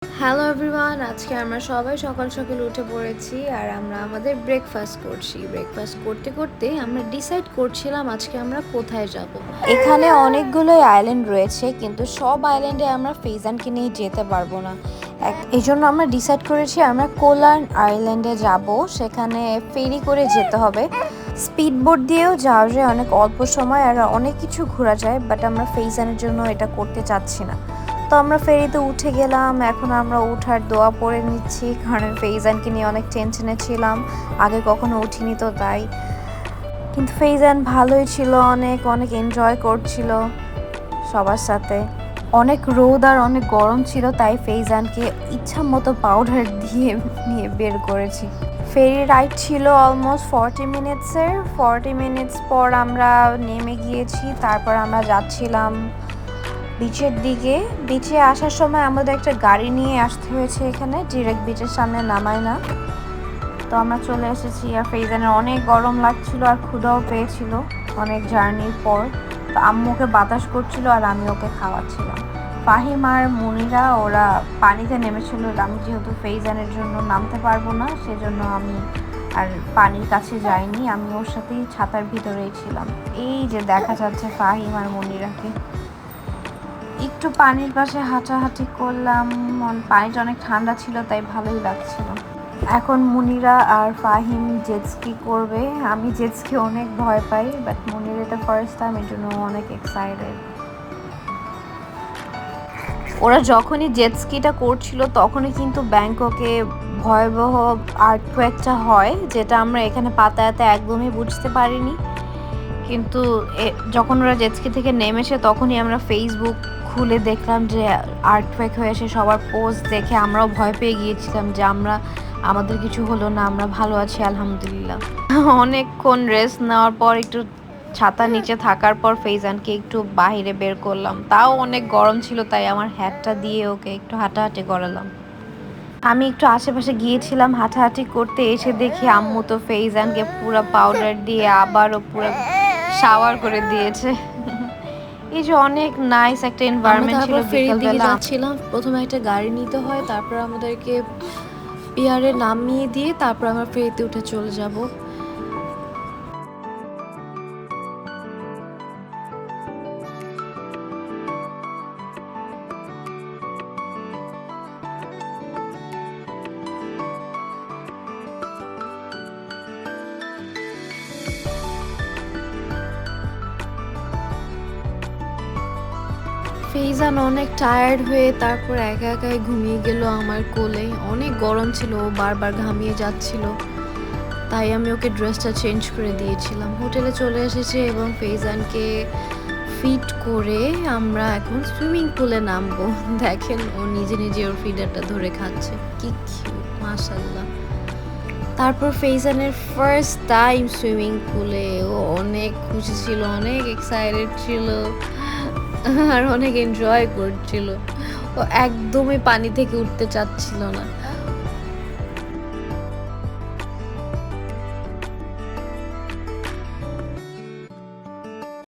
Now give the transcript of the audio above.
Hello everyone, আজকে আমরা সবাই সকাল সকাল উঠে পড়েছি আর আমরা আমাদের ব্রেকফাস্ট করছি। ব্রেকফাস্ট করতে করতে আমরা ডিসাইড করছিলাম আজকে আমরা কোথায় যাব। এখানে অনেকগুলোই আইল্যান্ড রয়েছে, কিন্তু সব আইল্যান্ডে আমরা ফেজানকে নিয়ে যেতে পারবো না। এই জন্য আমরা ডিসাইড করেছি আমরা কোলার্ন আইল্যান্ডে যাব। সেখানে ফেরি করে যেতে হবে। স্পিড বোট দিয়েও যাওয়া যায় অনেক অল্প সময়, আর অনেক কিছু ঘোরা যায়, বাট আমরা ফেজানের জন্য এটা করতে চাচ্ছি না। তো আমরা ফেরিতে উঠে গেলাম। এখন আমরা উঠার দোয়া পড়ে নিচ্ছি, কারণ ফেইজানকে নিয়ে অনেক টেনশনে ছিলাম, আগে কখনো উঠিনি তো তাই। কিন্তু ফেইজান ভালোই ছিল, অনেক অনেক এনজয় করছিল সবার সাথে। অনেক রোদ আর অনেক গরম ছিল, তাই ফেইজানকে ইচ্ছা মতো পাউডার দিয়ে নিয়ে বের করেছি। ফেরি রাইড ছিল অলমোস্ট 40 মিনিটসের। 40 মিনিটস পর আমরা নেমে গিয়েছি। তারপর আমরা যাচ্ছিলাম বিচের দিকে। বিচে আসার সময় আমাদের একটা গাড়ি নিয়ে আসতে হয়েছে, এখানে ডিরেক্ট বিচের সামনে নামায় না। তো আমরা চলে এসেছি। আর ফেইজানের অনেক গরম লাগছিল আর ক্ষুধাও পেয়েছিল অনেক জার্নির পর। তো আম্মুকে বাতাস করছিল আর আমি ওকে খাওয়াচ্ছিলাম। ফাহিম আর মুনিরা ওরা পানিতে নেমেছিল। আমি যেহেতু ফেইজানের জন্য নামতে পারবো না, সেজন্য আমি আর পানির কাছে যাইনি, আমি ওর সাথেই ছাতার ভিতরেই ছিলাম। এই যে দেখা যাচ্ছে ফাহিম আর মুনিরাকে। একটু পানির পাশে হাঁটাহাঁটি করলাম, পানিটা অনেক ঠান্ডা ছিল তাই ভালোই লাগছিল। এখন মুনিরা আর ফাহিম জেটস্কি করবে। আমি জেটস্কি অনেক ভয় পাই, বাট মুনির এটা ফার্স্ট টাইম, এর জন্য অনেক এক্সাইটেড। ওরা যখনই জেটস্কিটা করছিল তখনই কিন্তু ব্যাংককে ভয়াবহ আর্থকোয়েকটা হয়, যেটা আমরা এখানে পাতায়াতে একদমই বুঝতে পারিনি। কিন্তু যখন ওরা জেটস্কি থেকে নেমেছে তখনই আমরা ফেসবুক খুলে দেখলাম যে আর্থকোয়েক হয়েছে। সবার পোস্ট দেখে আমরাও ভয় পেয়ে গিয়েছিলাম যে আমাদের কিছু হলো না, আমরা ভালো আছি আলহামদুলিল্লাহ। অনেকক্ষণ রেস্ট নেওয়ার পর, একটু ছাতা নিচে থাকার পর ফেইজানকে একটু বাইরে বের করলাম। তাও অনেক গরম ছিল, তাই আমার হ্যাটটা দিয়ে ওকে একটু হাঁটাহাঁটি করালাম। আমি একটু আশেপাশে গিয়েছিলাম হাঁটাহাঁটি করতে, এসে দেখি আম্মু তো ফেইজানকে পুরো পাউডার দিয়ে আবারও পুরো শাওয়ার করে দিয়েছে। এই যে অনেক নাইস একটা এনভায়রনমেন্ট ছিল। বিকেলবেলা যাচ্ছিলাম, প্রথমে একটা গাড়ি নিতে হয়, তারপর আমাদেরকে পিয়ারে নামিয়ে দিয়ে তারপর আমরা ফেরিতে উঠে চলে যাব। ফেইজান অনেক টায়ার্ড হয়ে তারপর একা একাই ঘুমিয়ে গেল আমার কোলে। অনেক গরম ছিল, ও বারবার ঘামিয়ে যাচ্ছিল, তাই আমি ওকে ড্রেসটা চেঞ্জ করে দিয়েছিলাম। হোটেলে চলে এসেছে এবং ফেইজানকে ফিট করে আমরা এখন সুইমিং পুলে নামবো। দেখেন ও নিজে নিজে ওর ফিডারটা ধরে খাচ্ছে, কি কিউট মাশাআল্লাহ। তারপর ফেইজানের ফার্স্ট টাইম সুইমিং পুলে, ও অনেক খুশি ছিল, অনেক এক্সাইটেড ছিল আর অনেক এনজয় করছিল। ও একদমই পানি থেকে উঠতে চাচ্ছিল না।